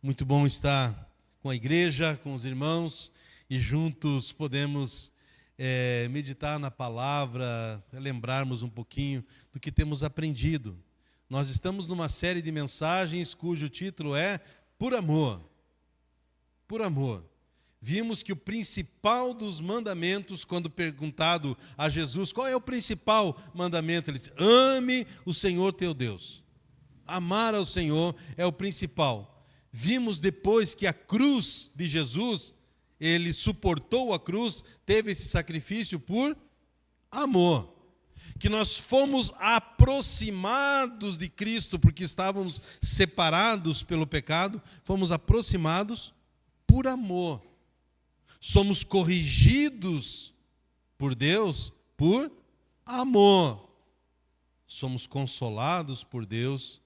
Muito bom estar com a igreja, com os irmãos, e juntos podemos meditar na palavra, lembrarmos um pouquinho do que temos aprendido. Nós estamos numa série de mensagens cujo título é Por Amor. Por Amor. Vimos que o principal dos mandamentos, quando perguntado a Jesus qual é o principal mandamento, ele disse: ame o Senhor teu Deus. Amar ao Senhor é o principal. Vimos depois que a cruz de Jesus, ele suportou a cruz, teve esse sacrifício por amor. Que nós fomos aproximados de Cristo, porque estávamos separados pelo pecado, fomos aproximados por amor. Somos corrigidos por Deus por amor. Somos consolados por Deus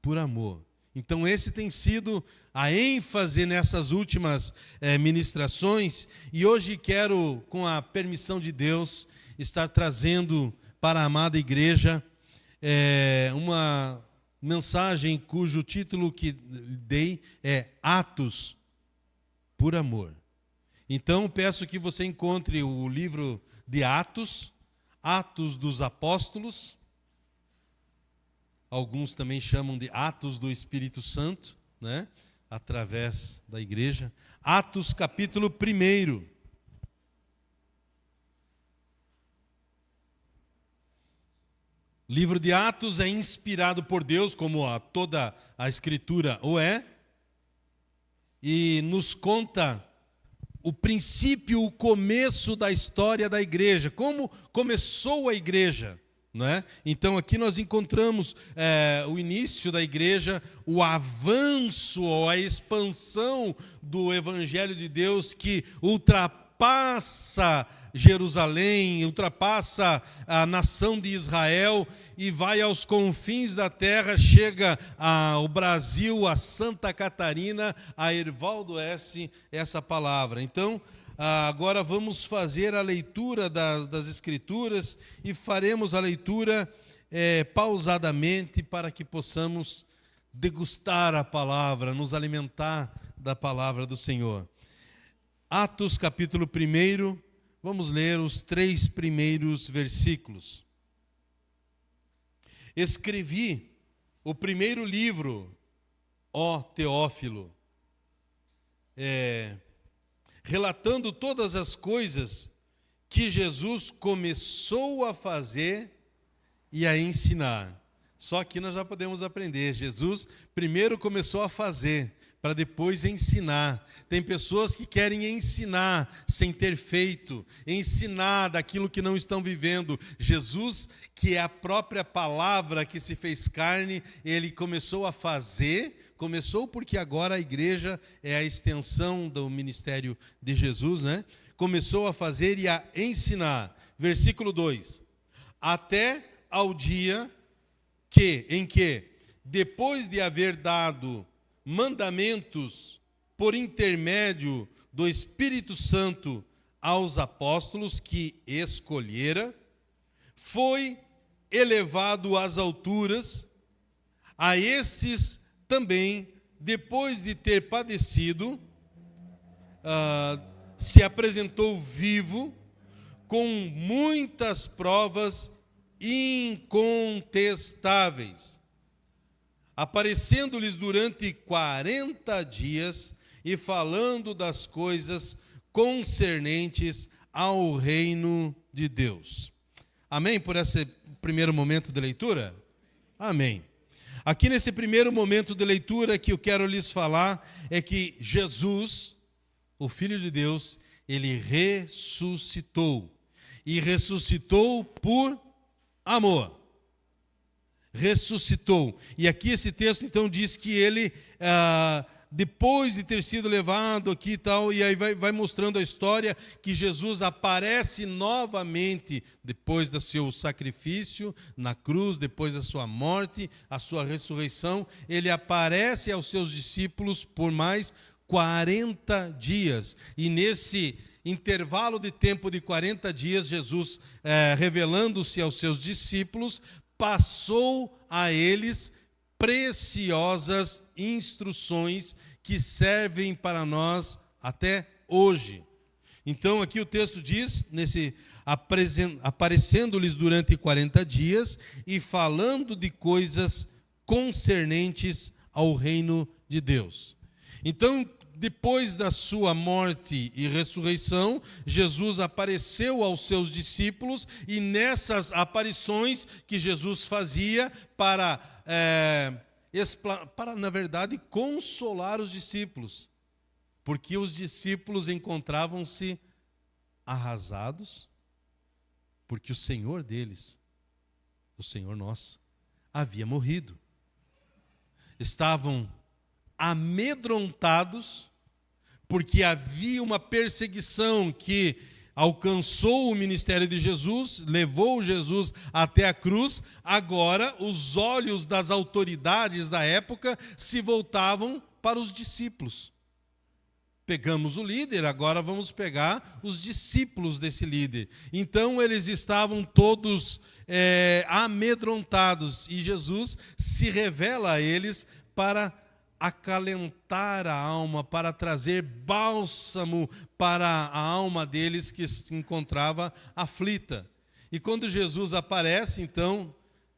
por amor. Então esse tem sido a ênfase nessas últimas ministrações, e hoje quero, com a permissão de Deus, estar trazendo para a amada igreja uma mensagem cujo título que dei é Atos por Amor. Então peço que você encontre o livro de Atos, Atos dos Apóstolos. Alguns também chamam de Atos do Espírito Santo, né? Através da igreja. Atos capítulo 1. O livro de Atos é inspirado por Deus, como toda a Escritura o é, e nos conta o princípio, o começo da história da igreja, como começou a igreja. Né? Então aqui nós encontramos o início da igreja, o avanço, a expansão do Evangelho de Deus que ultrapassa Jerusalém, ultrapassa a nação de Israel e vai aos confins da terra, chega ao Brasil, a Santa Catarina, a Erval do Oeste, essa palavra. Então, agora vamos fazer a leitura das Escrituras e faremos a leitura pausadamente para que possamos degustar a palavra, nos alimentar da palavra do Senhor. Atos capítulo 1, vamos ler os 3 primeiros versículos. Escrevi o primeiro livro, ó Teófilo, relatando todas as coisas que Jesus começou a fazer e a ensinar. Só que nós já podemos aprender. Jesus primeiro começou a fazer, para depois ensinar. Tem pessoas que querem ensinar sem ter feito, ensinar daquilo que não estão vivendo. Jesus, que é a própria palavra que se fez carne, ele começou a fazer. Começou porque agora a igreja é a extensão do ministério de Jesus, né? Começou a fazer e a ensinar. Versículo 2. Até ao dia em que, depois de haver dado mandamentos por intermédio do Espírito Santo aos apóstolos que escolhera, foi elevado às alturas. A estes também, depois de ter padecido, se apresentou vivo, com muitas provas incontestáveis, aparecendo-lhes durante 40 dias e falando das coisas concernentes ao reino de Deus. Amém? Por esse primeiro momento de leitura? Amém. Aqui nesse primeiro momento de leitura que eu quero lhes falar é que Jesus, o Filho de Deus, ele ressuscitou. E ressuscitou por amor. Ressuscitou. E aqui esse texto então diz que ele, depois de ter sido levado aqui e tal, e aí vai mostrando a história que Jesus aparece novamente depois do seu sacrifício na cruz, depois da sua morte, a sua ressurreição. Ele aparece aos seus discípulos por mais 40 dias. E nesse intervalo de tempo de 40 dias, Jesus, revelando-se aos seus discípulos, passou a eles preciosas instruções que servem para nós até hoje. Então aqui o texto diz, aparecendo-lhes durante 40 dias e falando de coisas concernentes ao reino de Deus. Então, depois da sua morte e ressurreição, Jesus apareceu aos seus discípulos, e nessas aparições que Jesus fazia para, na verdade, consolar os discípulos, porque os discípulos encontravam-se arrasados, porque o Senhor deles, o Senhor nosso, havia morrido. Estavam amedrontados, porque havia uma perseguição que alcançou o ministério de Jesus, levou Jesus até a cruz. Agora, os olhos das autoridades da época se voltavam para os discípulos. Pegamos o líder, agora vamos pegar os discípulos desse líder. Então, eles estavam todos amedrontados, e Jesus se revela a eles para acalentar a alma, para trazer bálsamo para a alma deles que se encontrava aflita. E quando Jesus aparece, então,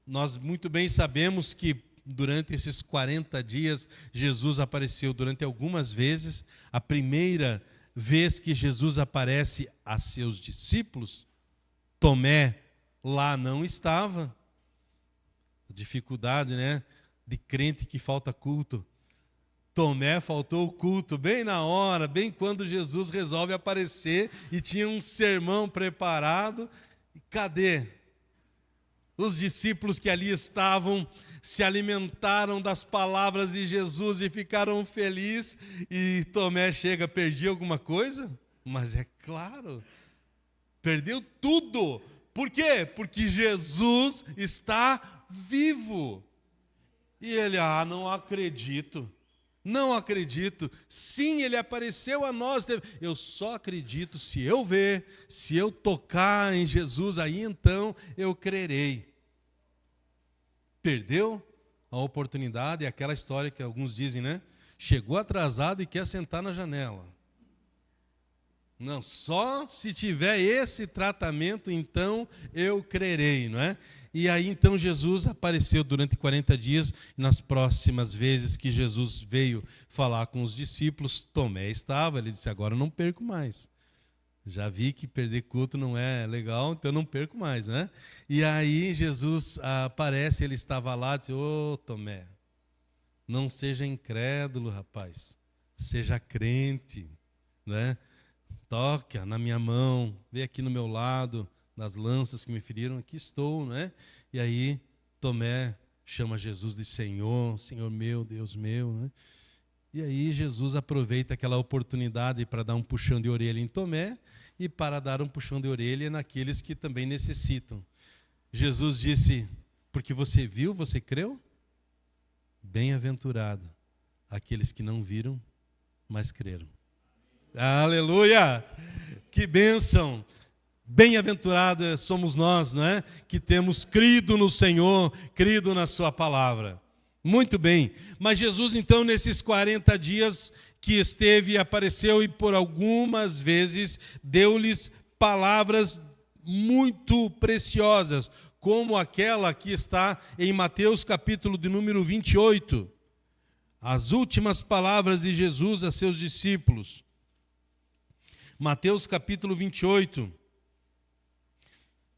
nós muito bem sabemos que durante esses 40 dias, Jesus apareceu durante algumas vezes. A primeira vez que Jesus aparece a seus discípulos, Tomé lá não estava. Dificuldade, né? De crente que falta culto. Tomé faltou o culto bem na hora, bem quando Jesus resolve aparecer e tinha um sermão preparado. E cadê? Os discípulos que ali estavam se alimentaram das palavras de Jesus e ficaram felizes. E Tomé chega, perdi alguma coisa? Mas é claro, perdeu tudo. Por quê? Porque Jesus está vivo. E ele, não acredito. Não acredito. Sim, ele apareceu a nós. Eu só acredito se eu ver, se eu tocar em Jesus, aí então eu crerei. Perdeu a oportunidade, é aquela história que alguns dizem, né? Chegou atrasado e quer sentar na janela. Não, só se tiver esse tratamento, então eu crerei, não é? E aí então Jesus apareceu durante 40 dias, e nas próximas vezes que Jesus veio falar com os discípulos, Tomé estava, ele disse, agora eu não perco mais. Já vi que perder culto não é legal, então eu não perco mais, né? E aí Jesus aparece, ele estava lá, disse, Tomé, não seja incrédulo, rapaz, seja crente, né? Toca na minha mão, vem aqui no meu lado, nas lanças que me feriram, aqui estou, né? E aí Tomé chama Jesus de Senhor, Senhor meu, Deus meu, né? E aí Jesus aproveita aquela oportunidade para dar um puxão de orelha em Tomé e para dar um puxão de orelha naqueles que também necessitam. Jesus disse, porque você viu, você creu? Bem-aventurado aqueles que não viram, mas creram. Aleluia! Que bênção! Bem-aventurados somos nós, não é? Que temos crido no Senhor, crido na sua palavra. Muito bem. Mas Jesus, então, nesses 40 dias que esteve, apareceu e por algumas vezes deu-lhes palavras muito preciosas, como aquela que está em Mateus capítulo de número 28. As últimas palavras de Jesus a seus discípulos. Mateus capítulo 28.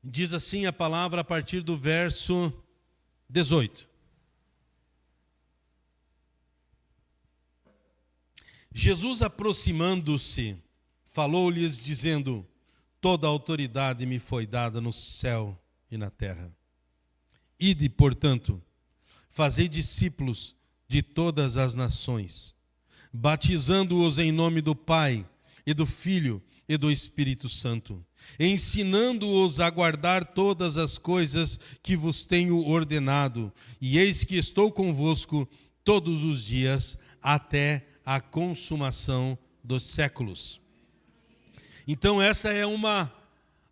Diz assim a palavra a partir do verso 18. Jesus, aproximando-se, falou-lhes, dizendo, toda a autoridade me foi dada no céu e na terra. Ide, portanto, fazei discípulos de todas as nações, batizando-os em nome do Pai e do Filho e do Espírito Santo, ensinando-os a guardar todas as coisas que vos tenho ordenado, e eis que estou convosco todos os dias até a consumação dos séculos. Então essa é uma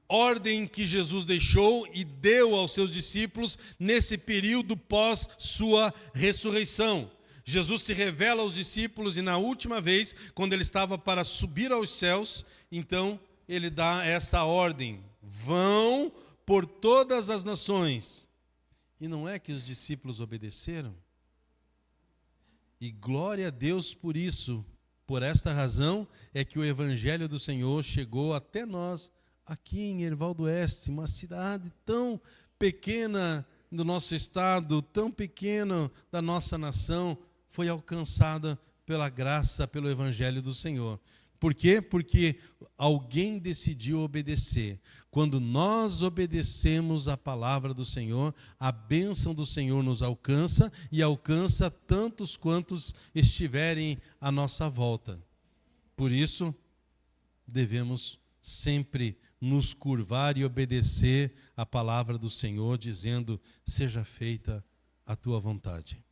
ordem que Jesus deixou e deu aos seus discípulos nesse período pós sua ressurreição. Jesus se revela aos discípulos e na última vez, quando ele estava para subir aos céus, então ele dá essa ordem: vão por todas as nações. E não é que os discípulos obedeceram? E glória a Deus por isso. Por esta razão é que o Evangelho do Senhor chegou até nós, aqui em Herval do Oeste, uma cidade tão pequena do nosso estado, tão pequena da nossa nação, foi alcançada pela graça, pelo Evangelho do Senhor. Por quê? Porque alguém decidiu obedecer. Quando nós obedecemos a palavra do Senhor, a bênção do Senhor nos alcança e alcança tantos quantos estiverem à nossa volta. Por isso, devemos sempre nos curvar e obedecer a palavra do Senhor, dizendo: seja feita a tua vontade.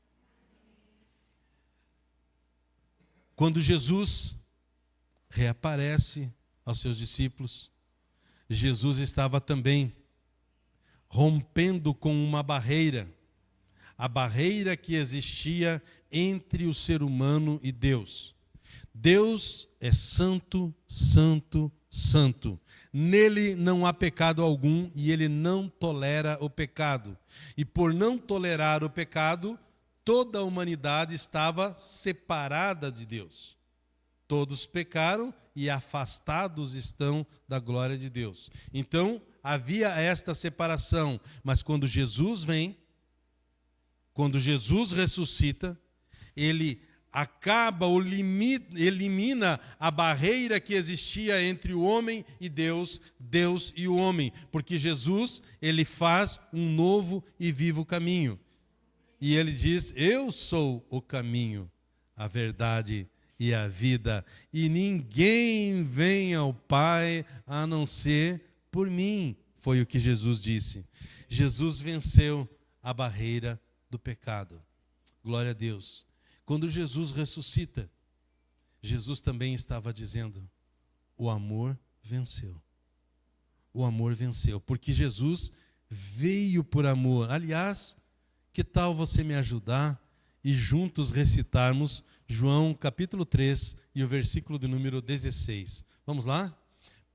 Quando Jesus reaparece aos seus discípulos, Jesus estava também rompendo com uma barreira, a barreira que existia entre o ser humano e Deus. Deus é santo, santo, santo. Nele não há pecado algum e ele não tolera o pecado. E por não tolerar o pecado, toda a humanidade estava separada de Deus. Todos pecaram e afastados estão da glória de Deus. Então, havia esta separação, mas quando Jesus vem, quando Jesus ressuscita, ele acaba ou elimina a barreira que existia entre o homem e Deus, Deus e o homem, porque Jesus, ele faz um novo e vivo caminho. E ele diz: eu sou o caminho, a verdade e a vida, e ninguém vem ao Pai a não ser por mim. Foi o que Jesus disse. Jesus venceu a barreira do pecado. Glória a Deus. Quando Jesus ressuscita, Jesus também estava dizendo: o amor venceu. O amor venceu, porque Jesus veio por amor. Aliás, que tal você me ajudar e juntos recitarmos João capítulo 3 e o versículo de número 16. Vamos lá?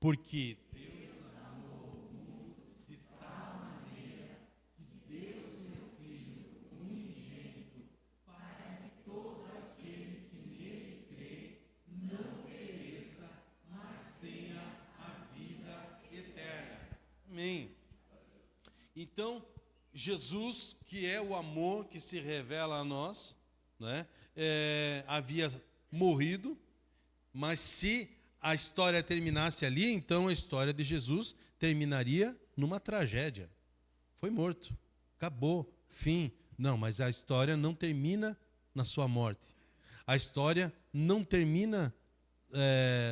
Porque Deus amou o mundo de tal maneira que deu seu Filho unigênito para que todo aquele que nele crê não pereça, mas tenha a vida eterna. Amém. Então, Jesus, que é o amor que se revela a nós, né? Havia morrido, mas se a história terminasse ali, então a história de Jesus terminaria numa tragédia. Foi morto, acabou, fim. Não, mas a história não termina na sua morte. A história não termina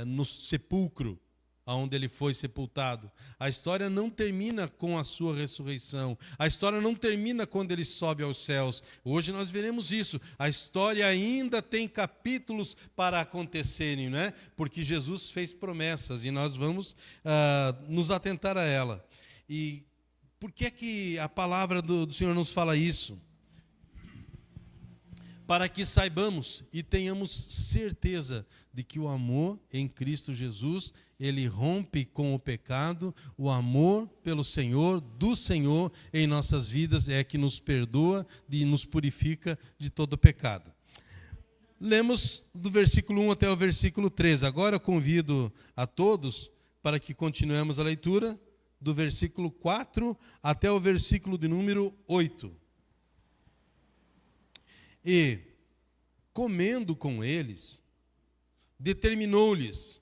no sepulcro, onde ele foi sepultado. A história não termina com a sua ressurreição. A história não termina quando ele sobe aos céus. Hoje nós veremos isso. A história ainda tem capítulos para acontecerem, né? Porque Jesus fez promessas e nós vamos nos atentar a ela. E por que é que a palavra do Senhor nos fala isso? Para que saibamos e tenhamos certeza de que o amor em Cristo Jesus, ele rompe com o pecado. O amor pelo Senhor, do Senhor em nossas vidas é que nos perdoa e nos purifica de todo pecado. Lemos do versículo 1 até o versículo 13. Agora eu convido a todos para que continuemos a leitura do versículo 4 até o versículo de número 8. E, comendo com eles, determinou-lhes.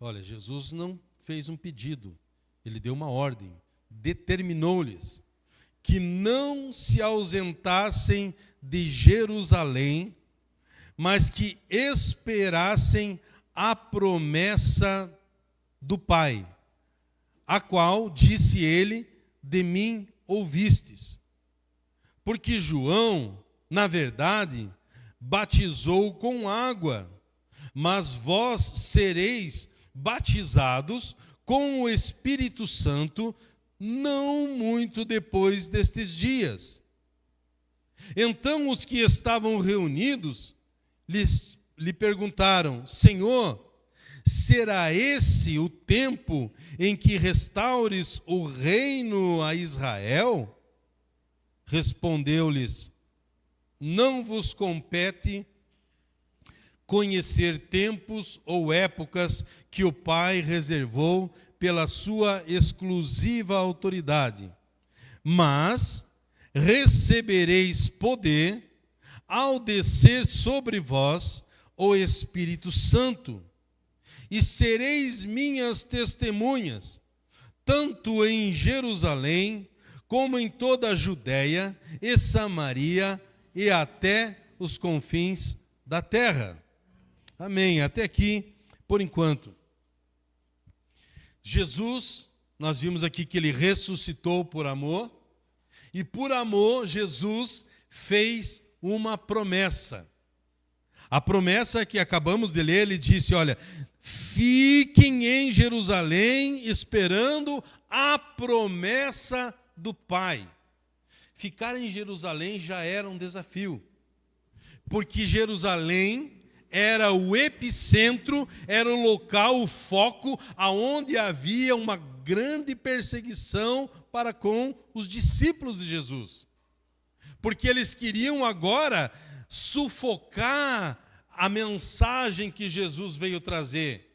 Olha, Jesus não fez um pedido, ele deu uma ordem. Determinou-lhes que não se ausentassem de Jerusalém, mas que esperassem a promessa do Pai, a qual, disse ele, de mim ouvistes. Porque João, na verdade, batizou com água, mas vós sereis batizados com o Espírito Santo, não muito depois destes dias. Então os que estavam reunidos lhe perguntaram: Senhor, será esse o tempo em que restaures o reino a Israel? Respondeu-lhes: não vos compete conhecer tempos ou épocas que o Pai reservou pela sua exclusiva autoridade, mas recebereis poder ao descer sobre vós o Espírito Santo, e sereis minhas testemunhas, tanto em Jerusalém, como em toda a Judéia e Samaria e até os confins da terra. Amém. Até aqui, por enquanto. Jesus, nós vimos aqui que ele ressuscitou por amor, e por amor Jesus fez uma promessa. A promessa que acabamos de ler, ele disse, olha, fiquem em Jerusalém esperando a promessa do Pai. Ficar em Jerusalém já era um desafio, porque Jerusalém era o epicentro, era o local, o foco, aonde havia uma grande perseguição para com os discípulos de Jesus. Porque eles queriam agora sufocar a mensagem que Jesus veio trazer.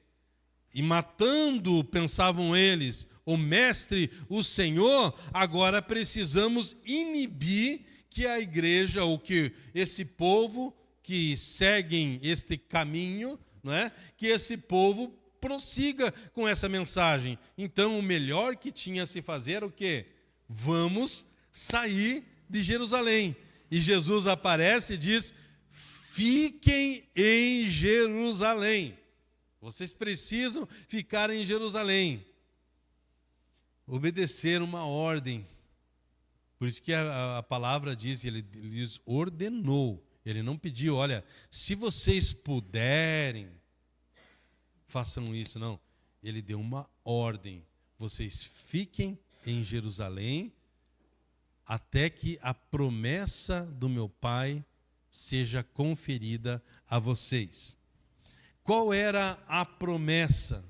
E matando, pensavam eles, o Mestre, o Senhor, agora precisamos inibir que a igreja, ou que esse povo que seguem este caminho, não é? Que esse povo prossiga com essa mensagem. Então, o melhor que tinha a se fazer era o quê? Vamos sair de Jerusalém. E Jesus aparece e diz, fiquem em Jerusalém. Vocês precisam ficar em Jerusalém. Obedecer uma ordem. Por isso que a palavra diz, ele lhes ordenou. Ele não pediu, olha, se vocês puderem, façam isso, não. Ele deu uma ordem. Vocês fiquem em Jerusalém até que a promessa do meu Pai seja conferida a vocês. Qual era a promessa?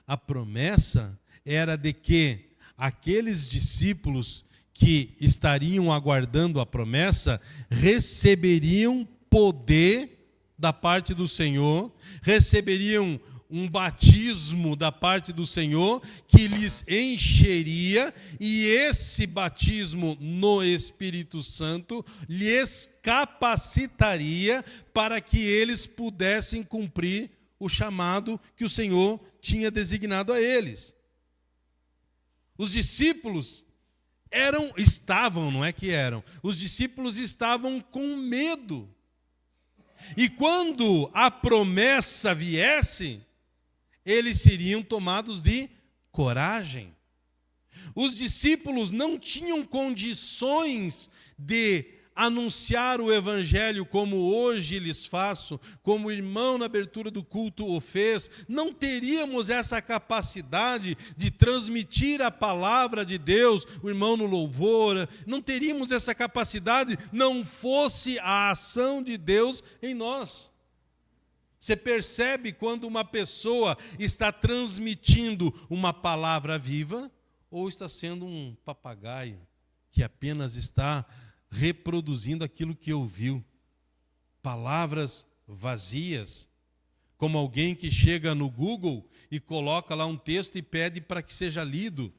A promessa era de que aqueles discípulos que estariam aguardando a promessa receberiam poder da parte do Senhor, receberiam um batismo da parte do Senhor que lhes encheria, e esse batismo no Espírito Santo lhes capacitaria para que eles pudessem cumprir o chamado que o Senhor tinha designado a eles. Os discípulos os discípulos estavam com medo. E quando a promessa viesse, eles seriam tomados de coragem. Os discípulos não tinham condições de anunciar o evangelho como hoje lhes faço, como o irmão na abertura do culto o fez. Não teríamos essa capacidade de transmitir a palavra de Deus, o irmão no louvor, não teríamos essa capacidade, não fosse a ação de Deus em nós. Você percebe quando uma pessoa está transmitindo uma palavra viva ou está sendo um papagaio que apenas está reproduzindo aquilo que ouviu. Palavras vazias, como alguém que chega no Google e coloca lá um texto e pede para que seja lido.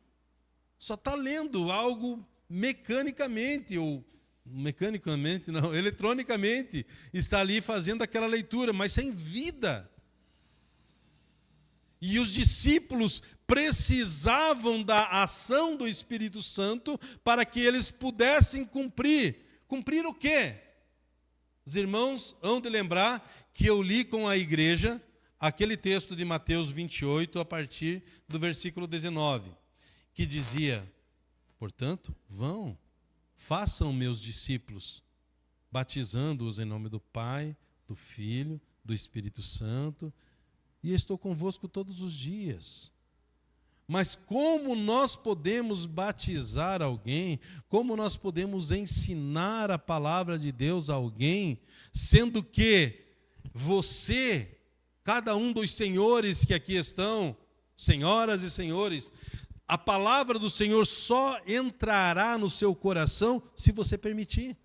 Só está lendo algo mecanicamente, ou mecanicamente não, eletronicamente, está ali fazendo aquela leitura, mas sem vida. E os discípulos precisavam da ação do Espírito Santo para que eles pudessem cumprir. Cumprir o quê? Os irmãos hão de lembrar que eu li com a igreja aquele texto de Mateus 28, a partir do versículo 19, que dizia, portanto, vão, façam meus discípulos, batizando-os em nome do Pai, do Filho, do Espírito Santo, e estou convosco todos os dias, Mas como nós podemos batizar alguém, como nós podemos ensinar a palavra de Deus a alguém, sendo que você, cada um dos senhores que aqui estão, senhoras e senhores, a palavra do Senhor só entrará no seu coração se você permitir.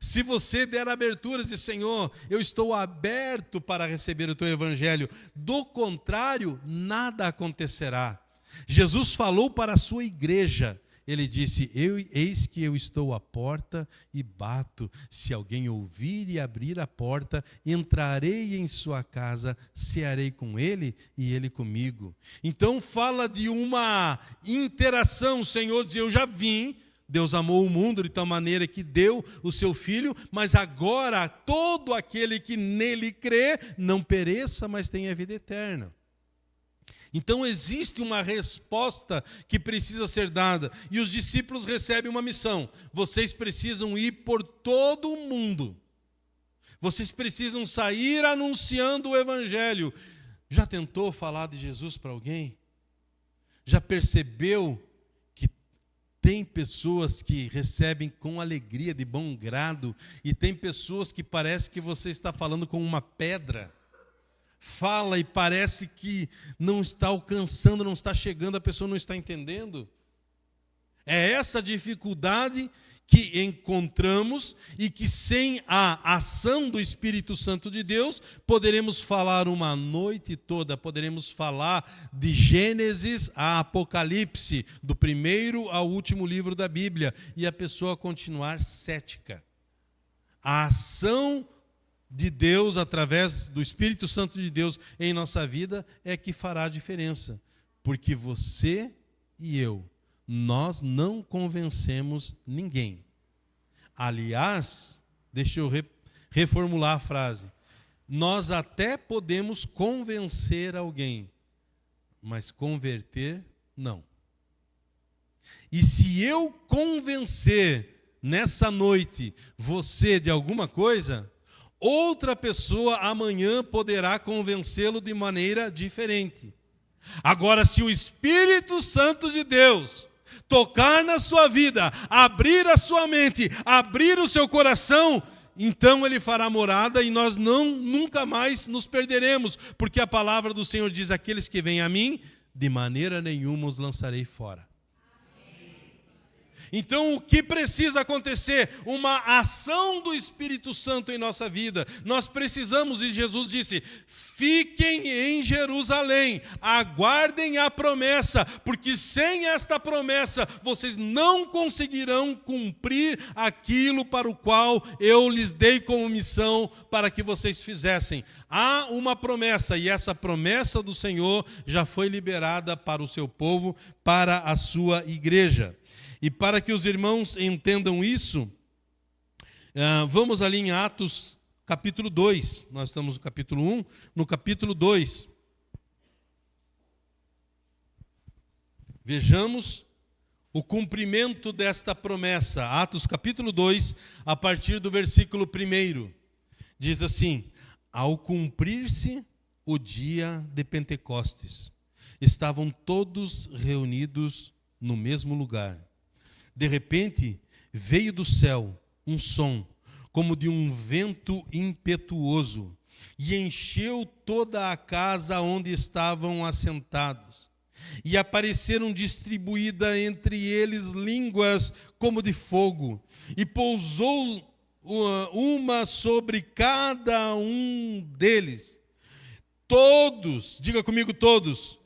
Se você der abertura e dizer, Senhor, eu estou aberto para receber o teu evangelho, do contrário, nada acontecerá. Jesus falou para a sua igreja, ele disse, eis que eu estou à porta e bato. Se alguém ouvir e abrir a porta, entrarei em sua casa, cearei com ele e ele comigo. Então fala de uma interação, o Senhor diz, eu já vim. Deus amou o mundo de tal maneira que deu o seu Filho, mas agora todo aquele que nele crê não pereça, mas tenha vida eterna. Então existe uma resposta que precisa ser dada, e os discípulos recebem uma missão. Vocês precisam ir por todo o mundo. Vocês precisam sair anunciando o Evangelho. Já tentou falar de Jesus para alguém? Já percebeu? Tem pessoas que recebem com alegria, de bom grado, e tem pessoas que parece que você está falando com uma pedra. Fala e parece que não está alcançando, não está chegando, a pessoa não está entendendo. É essa dificuldade que encontramos e que sem a ação do Espírito Santo de Deus, poderemos falar uma noite toda, poderemos falar de Gênesis a Apocalipse, do primeiro ao último livro da Bíblia, e a pessoa continuar cética. A ação de Deus, através do Espírito Santo de Deus em nossa vida, é que fará a diferença, porque você e eu, nós não convencemos ninguém. Aliás, deixa eu reformular a frase. Nós até podemos convencer alguém, mas converter, não. E se eu convencer nessa noite você de alguma coisa, outra pessoa amanhã poderá convencê-lo de maneira diferente. Agora, se o Espírito Santo de Deus tocar na sua vida, abrir a sua mente, abrir o seu coração, então ele fará morada e nós nunca mais nos perderemos, porque a palavra do Senhor diz, aqueles que vêm a mim, de maneira nenhuma os lançarei fora. Então, o que precisa acontecer? Uma ação do Espírito Santo em nossa vida. Nós precisamos, e Jesus disse, fiquem em Jerusalém, aguardem a promessa, porque sem esta promessa, vocês não conseguirão cumprir aquilo para o qual eu lhes dei como missão para que vocês fizessem. Há uma promessa, e essa promessa do Senhor já foi liberada para o seu povo, para a sua igreja. E para que os irmãos entendam isso, vamos ali em Atos capítulo 2. Nós estamos no capítulo 1, no capítulo 2. Vejamos o cumprimento desta promessa. Atos capítulo 2, a partir do versículo 1. Diz assim, ao cumprir-se o dia de Pentecostes, estavam todos reunidos no mesmo lugar. De repente, veio do céu um som, como de um vento impetuoso, e encheu toda a casa onde estavam assentados. E apareceram distribuídas entre eles línguas como de fogo, e pousou uma sobre cada um deles. Todos, diga comigo todos,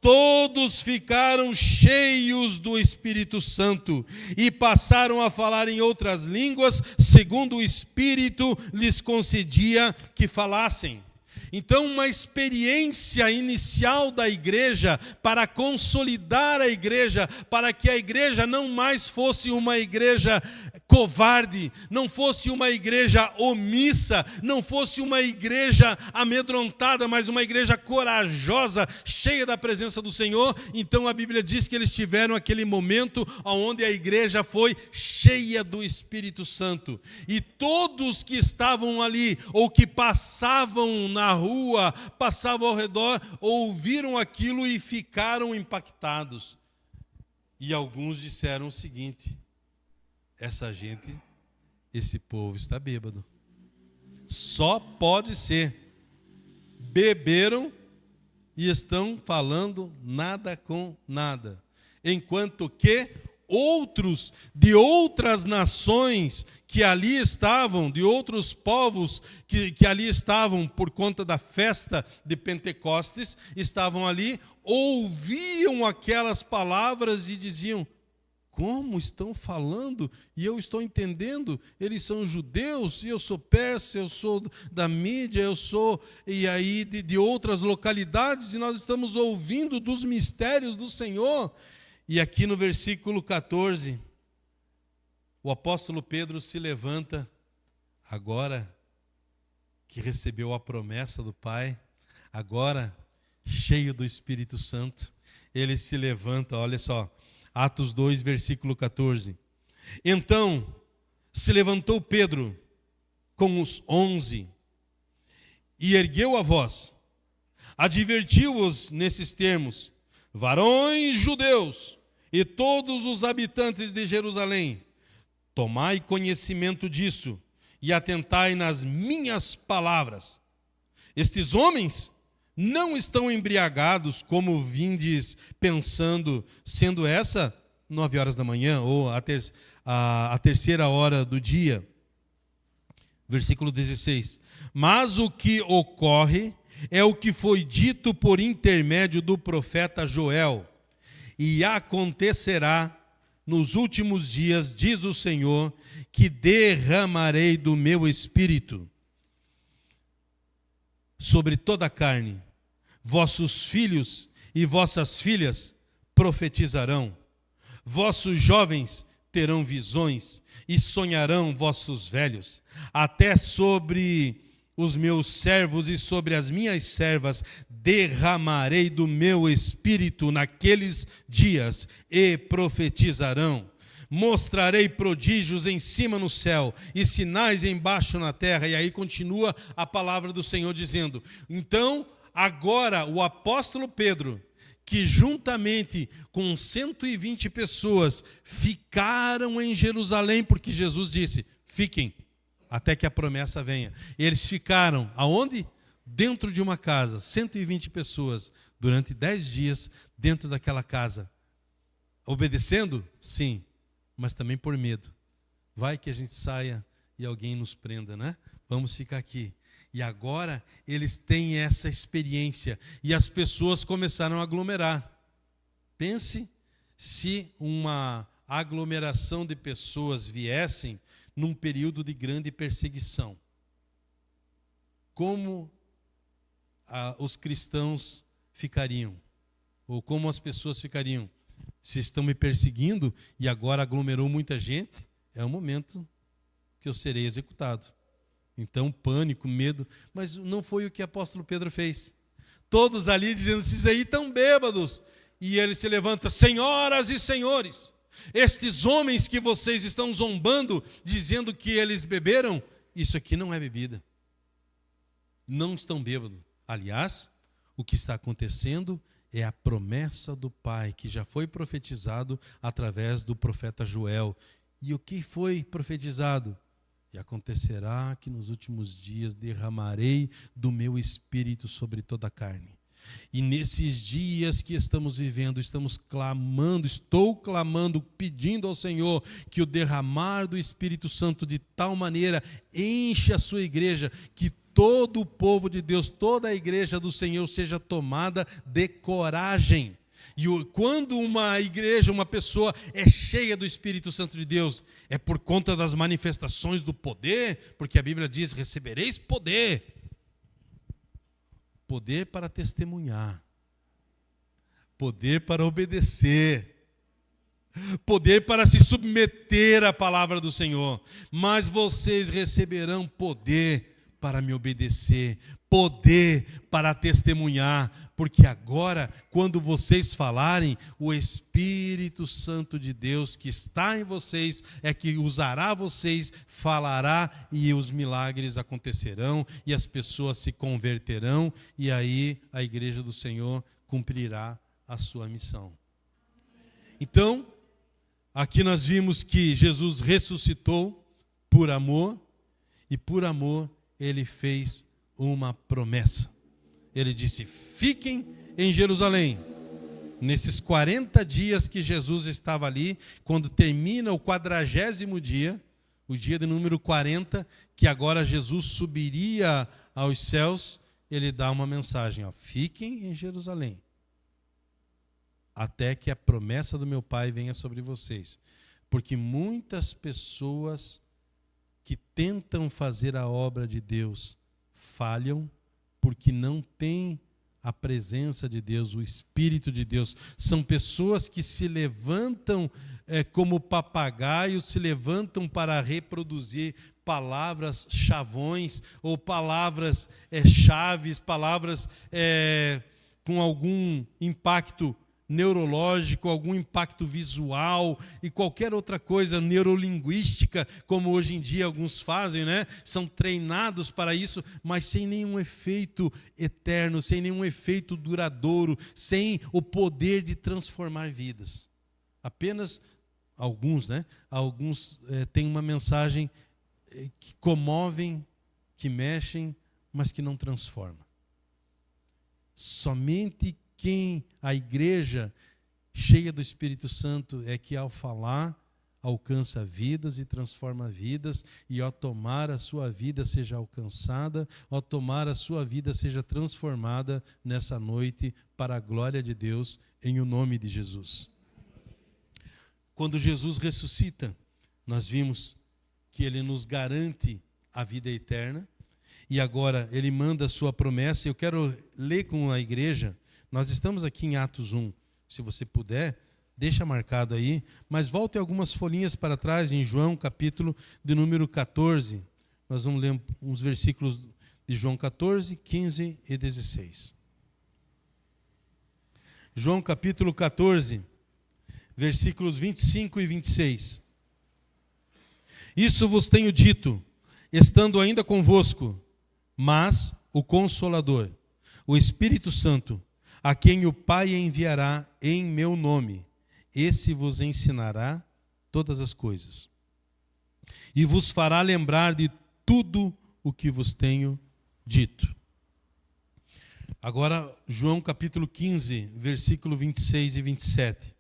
todos ficaram cheios do Espírito Santo e passaram a falar em outras línguas, segundo o Espírito lhes concedia que falassem. Então, uma experiência inicial da igreja para consolidar a igreja, para que a igreja não mais fosse uma igreja covarde, não fosse uma igreja omissa, não fosse uma igreja amedrontada, mas uma igreja corajosa, cheia da presença do Senhor. Então a Bíblia diz que eles tiveram aquele momento onde a igreja foi cheia do Espírito Santo. E todos que estavam ali, ou que passavam na rua, passavam ao redor, ouviram aquilo e ficaram impactados. E alguns disseram o seguinte: esse povo está bêbado. Só pode ser. Beberam e estão falando nada com nada. Enquanto que outros de outras nações que ali estavam, de outros povos que ali estavam por conta da festa de Pentecostes, estavam ali, ouviam aquelas palavras e diziam: como estão falando? E eu estou entendendo, eles são judeus, e eu sou persa, eu sou da Mídia, eu sou e aí de outras localidades, e nós estamos ouvindo dos mistérios do Senhor. E aqui no versículo 14, o apóstolo Pedro se levanta, agora que recebeu a promessa do Pai, agora cheio do Espírito Santo, ele se levanta, olha só, Atos 2, versículo 14. Então se levantou Pedro com os 11 e ergueu a voz, advertiu-os nesses termos: varões judeus e todos os habitantes de Jerusalém, tomai conhecimento disso e atentai nas minhas palavras. Estes homens não estão embriagados, como vindes pensando, sendo essa 9 horas da manhã, ou a terceira hora do dia. Versículo 16. Mas o que ocorre é o que foi dito por intermédio do profeta Joel. E acontecerá nos últimos dias, diz o Senhor, que derramarei do meu espírito sobre toda a carne. Vossos filhos e vossas filhas profetizarão. Vossos jovens terão visões e sonharão vossos velhos. Até sobre os meus servos e sobre as minhas servas derramarei do meu espírito naqueles dias e profetizarão. Mostrarei prodígios em cima no céu e sinais embaixo na terra. E aí continua a palavra do Senhor dizendo: então, agora o apóstolo Pedro, que juntamente com 120 pessoas ficaram em Jerusalém, porque Jesus disse: fiquem até que a promessa venha. Eles ficaram aonde? Dentro de uma casa, 120 pessoas, durante 10 dias dentro daquela casa. Obedecendo? Sim, mas também por medo. Vai que a gente saia e alguém nos prenda, né? Vamos ficar aqui. E agora eles têm essa experiência e as pessoas começaram a aglomerar. Pense se uma aglomeração de pessoas viessem num período de grande perseguição. Como os cristãos ficariam? Ou como as pessoas ficariam? Se estão me perseguindo e agora aglomerou muita gente, é o momento que eu serei executado. Então, pânico, medo, mas não foi o que o apóstolo Pedro fez. Todos ali dizendo: esses aí estão bêbados. E ele se levanta: senhoras e senhores, estes homens que vocês estão zombando, dizendo que eles beberam, isso aqui não é bebida. Não estão bêbados. Aliás, o que está acontecendo é a promessa do Pai, que já foi profetizado através do profeta Joel. E o que foi profetizado? E acontecerá que nos últimos dias derramarei do meu espírito sobre toda a carne. E nesses dias que estamos vivendo, estou clamando, pedindo ao Senhor que o derramar do Espírito Santo de tal maneira enche a sua igreja, que todo o povo de Deus, toda a igreja do Senhor seja tomada de coragem. E quando uma igreja, uma pessoa é cheia do Espírito Santo de Deus, é por conta das manifestações do poder, porque a Bíblia diz: recebereis poder. Poder para testemunhar, poder para obedecer, poder para se submeter à palavra do Senhor. Mas vocês receberão poder para me obedecer, poder para testemunhar, porque agora, quando vocês falarem, o Espírito Santo de Deus que está em vocês é que usará vocês, falará e os milagres acontecerão e as pessoas se converterão e aí a igreja do Senhor cumprirá a sua missão. Então, aqui nós vimos que Jesus ressuscitou por amor e por amor ele fez uma promessa. Ele disse: fiquem em Jerusalém. Nesses 40 dias que Jesus estava ali, quando termina o 40º dia, o dia de número 40, que agora Jesus subiria aos céus, ele dá uma mensagem: ó, fiquem em Jerusalém, até que a promessa do meu Pai venha sobre vocês. Porque muitas pessoas que tentam fazer a obra de Deus falham porque não têm a presença de Deus, o Espírito de Deus. São pessoas que se levantam como papagaios, se levantam para reproduzir palavras chavões ou palavras chaves, palavras com algum impacto neurológico, algum impacto visual e qualquer outra coisa neurolinguística, como hoje em dia alguns fazem, né? São treinados para isso, mas sem nenhum efeito eterno, sem nenhum efeito duradouro, sem o poder de transformar vidas. Apenas alguns, né? Alguns têm uma mensagem que comovem, que mexem, mas que não transforma. Somente a igreja cheia do Espírito Santo é que ao falar alcança vidas e transforma vidas, e ao tomar a sua vida seja alcançada, ao tomar a sua vida seja transformada nessa noite para a glória de Deus, em o nome de Jesus. Quando Jesus ressuscita, nós vimos que ele nos garante a vida eterna, e agora ele manda a sua promessa. Eu quero ler com a igreja. Nós estamos aqui em Atos 1, se você puder, deixa marcado aí, mas volte algumas folhinhas para trás em João, capítulo de número 14. Nós vamos ler uns versículos de João 14, 15 e 16. João capítulo 14, versículos 25 e 26. Isso vos tenho dito, estando ainda convosco, mas o Consolador, o Espírito Santo, a quem o Pai enviará em meu nome, esse vos ensinará todas as coisas, e vos fará lembrar de tudo o que vos tenho dito. Agora, João capítulo 15, versículo 26 e 27.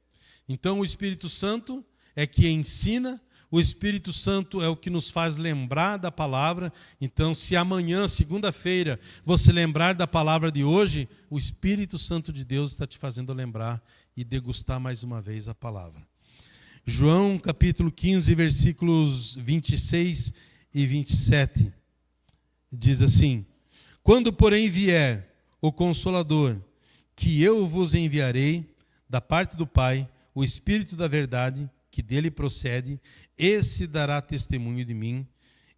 Então, o Espírito Santo é que ensina, o Espírito Santo é o que nos faz lembrar da palavra. Então, se amanhã, segunda-feira, você lembrar da palavra de hoje, o Espírito Santo de Deus está te fazendo lembrar e degustar mais uma vez a palavra. João capítulo 15, versículos 26 e 27, diz assim: quando, porém, vier o Consolador, que eu vos enviarei da parte do Pai, o Espírito da verdade, que dele procede, esse dará testemunho de mim,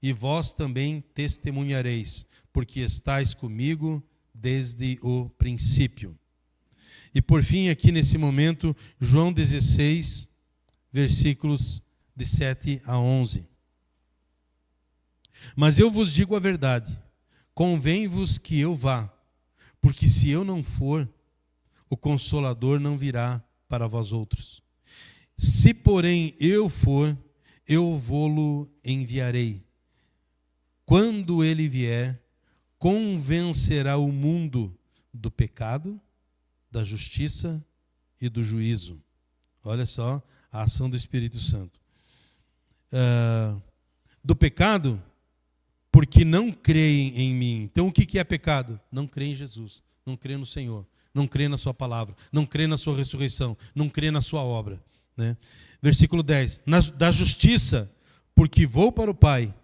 e vós também testemunhareis, porque estáis comigo desde o princípio. E por fim, aqui nesse momento, João 16, versículos de 7 a 11. Mas eu vos digo a verdade, convém-vos que eu vá, porque se eu não for, o Consolador não virá para vós outros. Se, porém, eu for, eu vô-lo enviarei. Quando ele vier, convencerá o mundo do pecado, da justiça e do juízo. Olha só a ação do Espírito Santo. Do pecado, porque não creem em mim. Então, o que é pecado? Não crer em Jesus, não crer no Senhor, não crer na sua palavra, não crer na sua ressurreição, não crer na sua obra. Né? Versículo 10, da justiça, porque vou para o Pai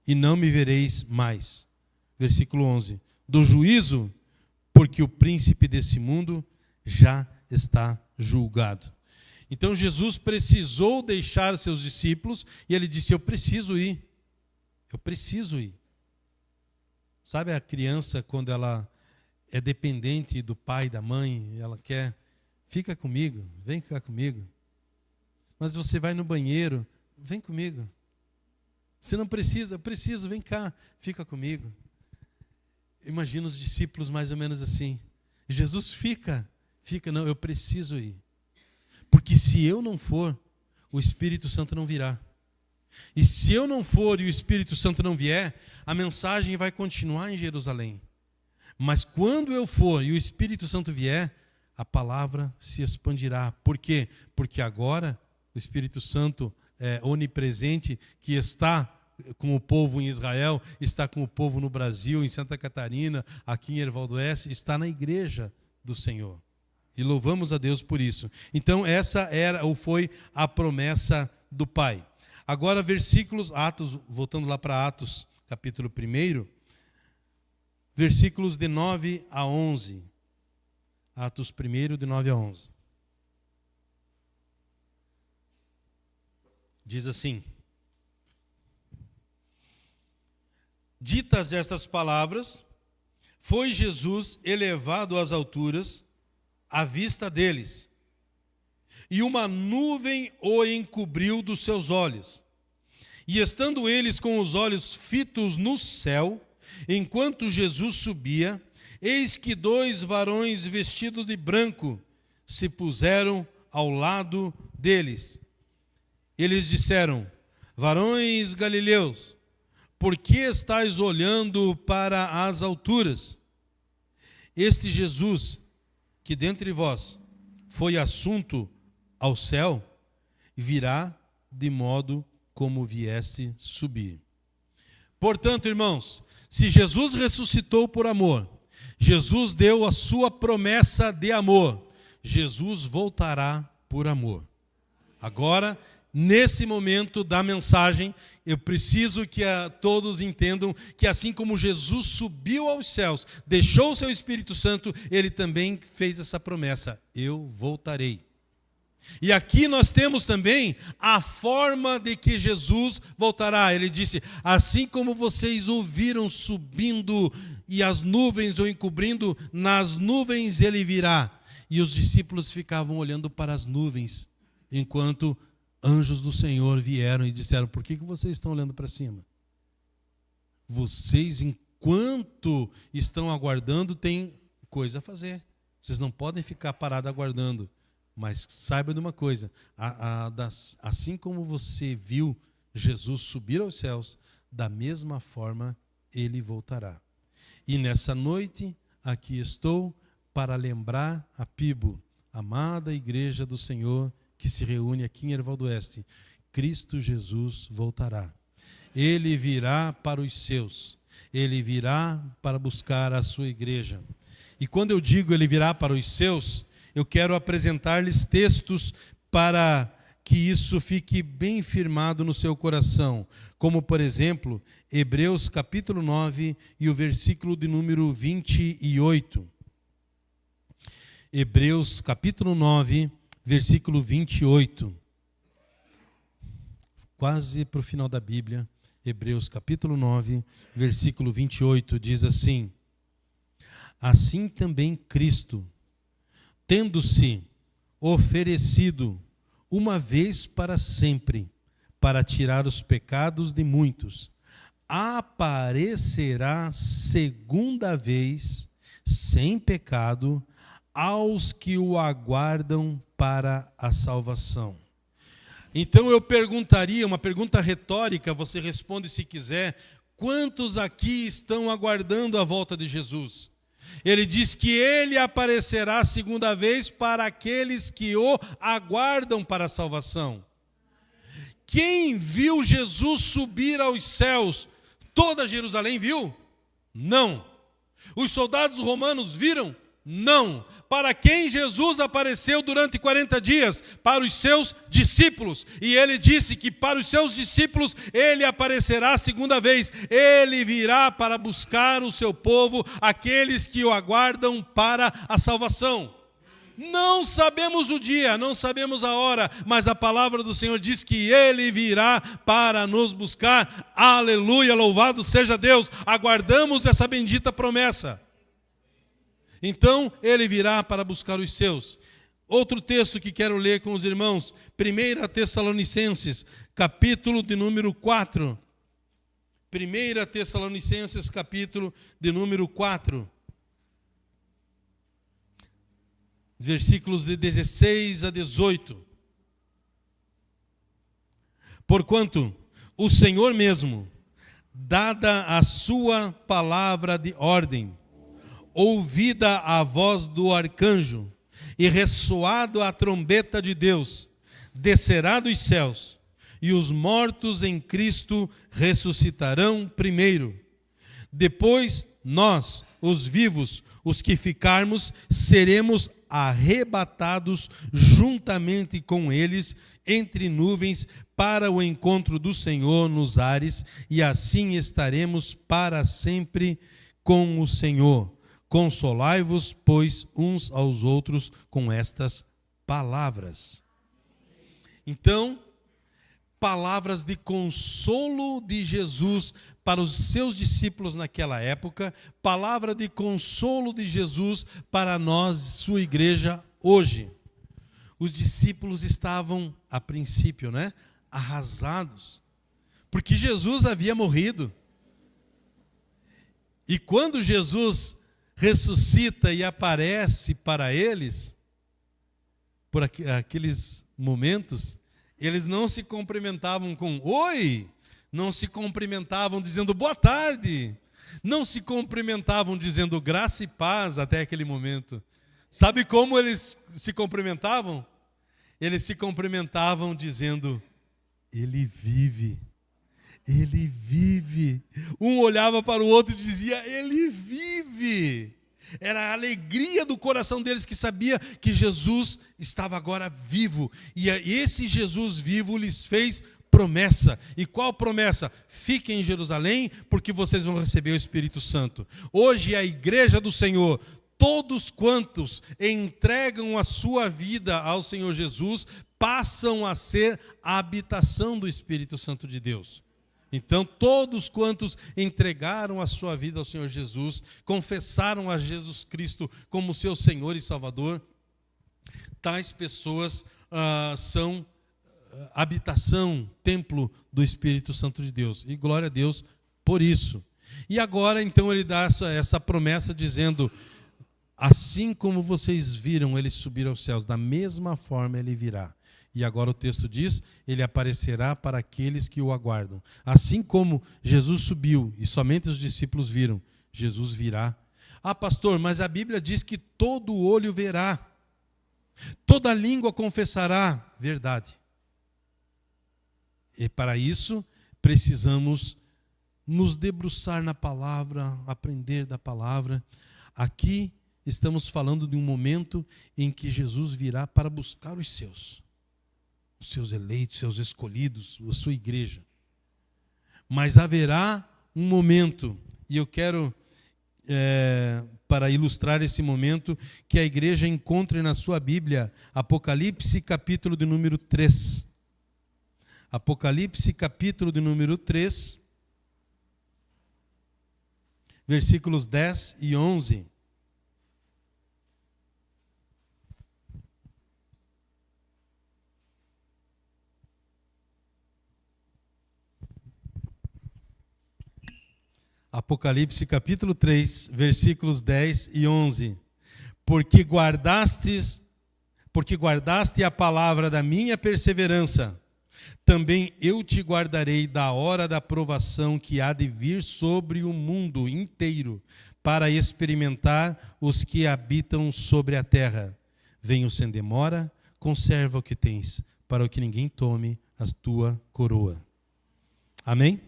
e não me vereis mais. Versículo 11, do juízo, porque o príncipe desse mundo já está julgado. Então Jesus precisou deixar seus discípulos e ele disse: eu preciso ir. Sabe a criança quando ela é dependente do pai e da mãe, ela quer, fica comigo, vem ficar comigo. Mas você vai no banheiro, vem comigo. Você não precisa, preciso, vem cá, fica comigo. Imagina os discípulos mais ou menos assim. Jesus fica, não, eu preciso ir. Porque se eu não for, o Espírito Santo não virá. E se eu não for e o Espírito Santo não vier, a mensagem vai continuar em Jerusalém. Mas quando eu for e o Espírito Santo vier, a palavra se expandirá. Por quê? Porque agora o Espírito Santo é onipresente, que está com o povo em Israel, está com o povo no Brasil, em Santa Catarina, aqui em Herval do Oeste, está na igreja do Senhor. E louvamos a Deus por isso. Então essa era ou foi a promessa do Pai. Agora versículos, Atos, voltando lá para Atos, capítulo 1, versículos de 9 a 11. Atos 1, de 9 a 11. Diz assim: ditas estas palavras, foi Jesus elevado às alturas, à vista deles, e uma nuvem o encobriu dos seus olhos. E estando eles com os olhos fitos no céu, enquanto Jesus subia, eis que 2 varões vestidos de branco se puseram ao lado deles. Eles disseram: varões galileus, por que estáis olhando para as alturas? Este Jesus, que dentre vós foi assunto ao céu, virá de modo como viesse subir. Portanto, irmãos, se Jesus ressuscitou por amor, Jesus deu a sua promessa de amor, Jesus voltará por amor. Agora, nesse momento da mensagem, eu preciso que todos entendam que assim como Jesus subiu aos céus, deixou o seu Espírito Santo, ele também fez essa promessa: eu voltarei. E aqui nós temos também a forma de que Jesus voltará. Ele disse: assim como vocês ouviram subindo e as nuvens o encobrindo, nas nuvens ele virá. E os discípulos ficavam olhando para as nuvens, enquanto anjos do Senhor vieram e disseram: por que vocês estão olhando para cima? Vocês, enquanto estão aguardando, têm coisa a fazer. Vocês não podem ficar parados aguardando. Mas saiba de uma coisa, assim como você viu Jesus subir aos céus, da mesma forma ele voltará. E nessa noite, aqui estou para lembrar a Pibo, amada igreja do Senhor, que se reúne aqui em Herval do Oeste: Cristo Jesus voltará. Ele virá para os seus, ele virá para buscar a sua igreja. E quando eu digo ele virá para os seus, eu quero apresentar-lhes textos para que isso fique bem firmado no seu coração, como, por exemplo, Hebreus capítulo 9 e o versículo de número 28. Hebreus capítulo 9, versículo 28. Quase para o final da Bíblia. Hebreus capítulo 9, versículo 28, diz assim: assim também Cristo, tendo-se oferecido uma vez para sempre, para tirar os pecados de muitos, aparecerá segunda vez, sem pecado, aos que o aguardam para a salvação. Então eu perguntaria, uma pergunta retórica, você responde se quiser: quantos aqui estão aguardando a volta de Jesus? Ele diz que ele aparecerá segunda vez para aqueles que o aguardam para a salvação. Quem viu Jesus subir aos céus? Toda Jerusalém viu? Não. Os soldados romanos viram? Não. Para quem Jesus apareceu durante 40 dias? Para os seus discípulos. E ele disse que para os seus discípulos ele aparecerá a segunda vez. Ele virá para buscar o seu povo, aqueles que o aguardam para a salvação. Não sabemos o dia, não sabemos a hora, mas a palavra do Senhor diz que Ele virá para nos buscar. Aleluia, louvado seja Deus. Aguardamos essa bendita promessa. Então, Ele virá para buscar os seus. Outro texto que quero ler com os irmãos, 1 Tessalonicenses, capítulo de número 4. 1 Tessalonicenses, capítulo de número 4. Versículos de 16 a 18. Porquanto o Senhor mesmo, dada a sua palavra de ordem, ouvida a voz do arcanjo e ressoado a trombeta de Deus, descerá dos céus, e os mortos em Cristo ressuscitarão primeiro. Depois nós, os vivos, os que ficarmos, seremos arrebatados juntamente com eles entre nuvens para o encontro do Senhor nos ares, e assim estaremos para sempre com o Senhor. Consolai-vos, pois, uns aos outros com estas palavras. Então, palavras de consolo de Jesus para os seus discípulos naquela época, palavra de consolo de Jesus para nós, sua igreja, hoje. Os discípulos estavam, a princípio, arrasados, porque Jesus havia morrido. E quando Jesus ressuscita e aparece para eles, por aqueles momentos, eles não se cumprimentavam com oi, não se cumprimentavam dizendo boa tarde, não se cumprimentavam dizendo graça e paz até aquele momento. Sabe como eles se cumprimentavam? Eles se cumprimentavam dizendo, Ele vive. Ele vive. Um olhava para o outro e dizia, Ele vive. Era a alegria do coração deles que sabia que Jesus estava agora vivo. E esse Jesus vivo lhes fez promessa. E qual promessa? Fiquem em Jerusalém, porque vocês vão receber o Espírito Santo. Hoje a igreja do Senhor, todos quantos entregam a sua vida ao Senhor Jesus, passam a ser a habitação do Espírito Santo de Deus. Então, todos quantos entregaram a sua vida ao Senhor Jesus, confessaram a Jesus Cristo como seu Senhor e Salvador, tais pessoas são habitação, templo do Espírito Santo de Deus. E glória a Deus por isso. E agora, então, ele dá essa promessa dizendo, assim como vocês viram ele subir aos céus, da mesma forma ele virá. E agora o texto diz, ele aparecerá para aqueles que o aguardam. Assim como Jesus subiu e somente os discípulos viram, Jesus virá. Ah, pastor, mas a Bíblia diz que todo olho verá, toda língua confessará. Verdade. E para isso precisamos nos debruçar na palavra, aprender da palavra. Aqui estamos falando de um momento em que Jesus virá para buscar os seus eleitos, seus escolhidos, a sua igreja. Mas haverá um momento, e eu quero, para ilustrar esse momento, que a igreja encontre na sua Bíblia, Apocalipse, capítulo de número 3. Apocalipse, capítulo de número 3, versículos 10 e 11. Apocalipse capítulo 3, versículos 10 e 11. Porque guardaste a palavra da minha perseverança, também eu te guardarei da hora da provação que há de vir sobre o mundo inteiro, para experimentar os que habitam sobre a terra. Venho sem demora, conserva o que tens, para que ninguém tome a tua coroa. Amém?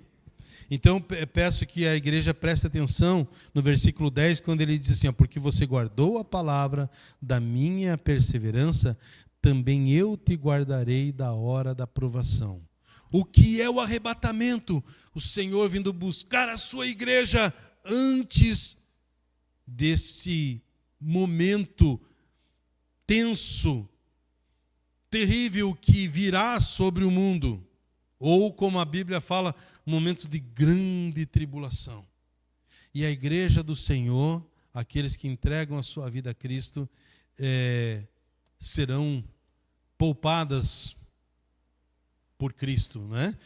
Então, peço que a igreja preste atenção no versículo 10, quando ele diz assim, porque você guardou a palavra da minha perseverança, também eu te guardarei da hora da provação. O que é o arrebatamento? O Senhor vindo buscar a sua igreja antes desse momento tenso, terrível que virá sobre o mundo, ou como a Bíblia fala, um momento de grande tribulação. E a igreja do Senhor, aqueles que entregam a sua vida a Cristo, serão poupadas por Cristo, né?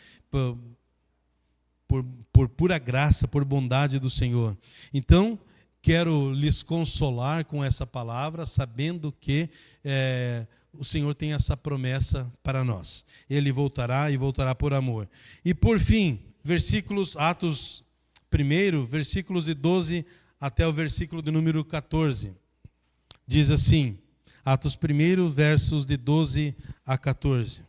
Por pura graça, por bondade do Senhor. Então, quero lhes consolar com essa palavra, sabendo que o Senhor tem essa promessa para nós. Ele voltará e voltará por amor. E por fim, Atos 1, versículos de 12 até o versículo de número 14. Diz assim, Atos 1, versos de 12 a 14.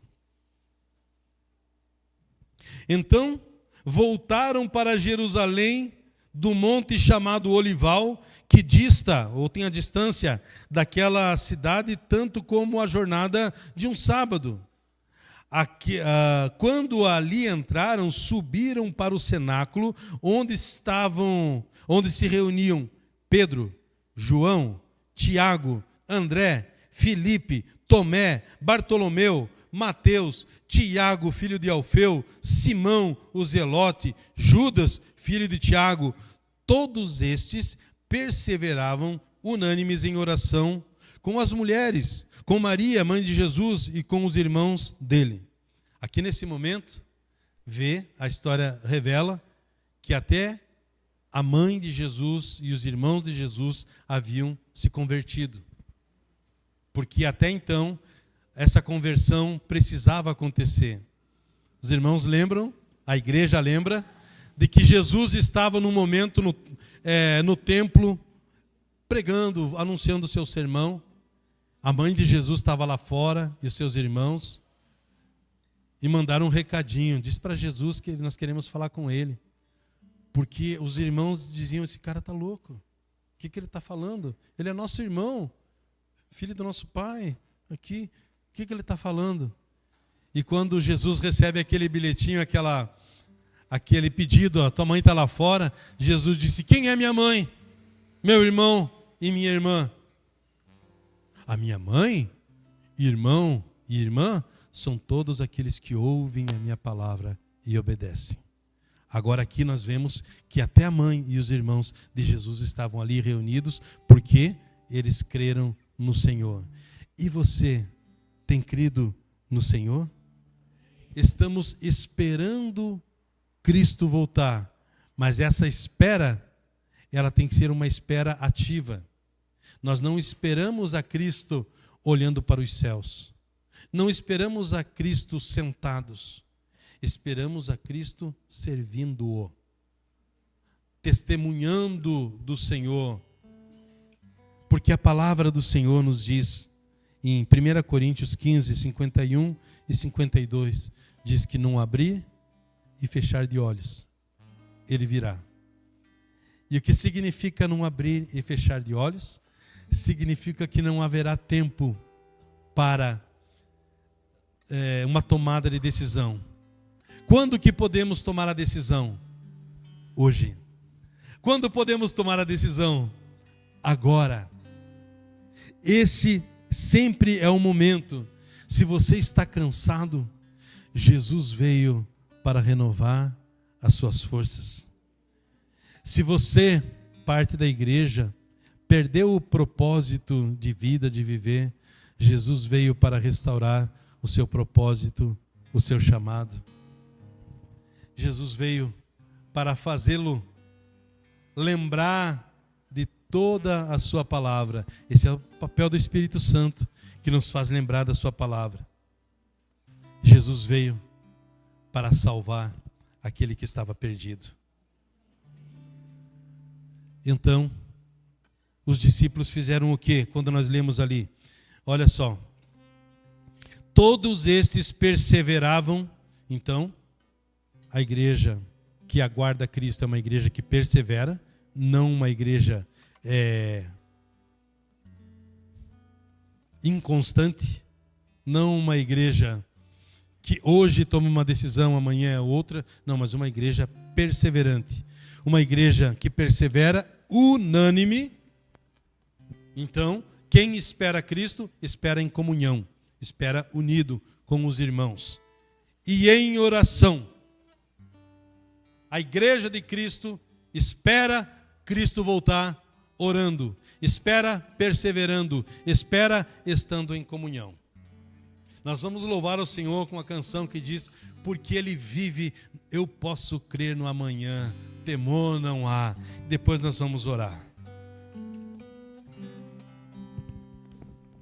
Então, voltaram para Jerusalém do monte chamado Olival, que dista, ou tem a distância daquela cidade, tanto como a jornada de um sábado. Quando ali entraram, subiram para o cenáculo, onde se reuniam Pedro, João, Tiago, André, Filipe, Tomé, Bartolomeu, Mateus, Tiago, filho de Alfeu, Simão, o Zelote, Judas, filho de Tiago. Todos estes perseveravam unânimes em oração com as mulheres, com Maria, mãe de Jesus, e com os irmãos dele. Aqui nesse momento, a história revela que até a mãe de Jesus e os irmãos de Jesus haviam se convertido. Porque até então, essa conversão precisava acontecer. Os irmãos lembram, a igreja lembra, de que Jesus estava num momento no templo, pregando, anunciando o seu sermão. A mãe de Jesus estava lá fora e os seus irmãos, e mandaram um recadinho, diz para Jesus que nós queremos falar com ele. Porque os irmãos diziam, esse cara está louco, o que ele está falando? Ele é nosso irmão, filho do nosso pai, aqui, o que ele está falando? E quando Jesus recebe aquele bilhetinho, aquele pedido, a tua mãe está lá fora, Jesus disse, quem é minha mãe? Meu irmão e minha irmã. A minha mãe, irmão e irmã são todos aqueles que ouvem a minha palavra e obedecem. Agora aqui nós vemos que até a mãe e os irmãos de Jesus estavam ali reunidos porque eles creram no Senhor. E você tem crido no Senhor? Estamos esperando Cristo voltar, mas essa espera, ela tem que ser uma espera ativa. Nós não esperamos a Cristo olhando para os céus. Não esperamos a Cristo sentados. Esperamos a Cristo servindo-o, testemunhando do Senhor. Porque a palavra do Senhor nos diz, em 1 Coríntios 15, 51 e 52, diz que não abrir e fechar de olhos, ele virá. E o que significa não abrir e fechar de olhos? Significa que não haverá tempo para uma tomada de decisão. Quando que podemos tomar a decisão? Hoje. Quando podemos tomar a decisão? Agora. Esse sempre é o momento. Se você está cansado, Jesus veio para renovar as suas forças. Se você, parte da igreja, perdeu o propósito de vida, de viver, Jesus veio para restaurar o seu propósito, o seu chamado. Jesus veio para fazê-lo lembrar de toda a sua palavra. Esse é o papel do Espírito Santo, que nos faz lembrar da sua palavra. Jesus veio para salvar aquele que estava perdido. Então, os discípulos fizeram o quê? Quando nós lemos ali, olha só. Todos estes perseveravam. Então, a igreja que aguarda Cristo é uma igreja que persevera, não uma igreja inconstante, não uma igreja que hoje toma uma decisão, amanhã é outra, não, mas uma igreja perseverante, uma igreja que persevera unânime. Então, Quem espera Cristo, espera em comunhão, espera unido com os irmãos. E em oração. A igreja de Cristo espera Cristo voltar orando, espera perseverando, espera estando em comunhão. Nós vamos louvar ao Senhor com a canção que diz: porque Ele vive, eu posso crer no amanhã, temor não há. Depois nós vamos orar.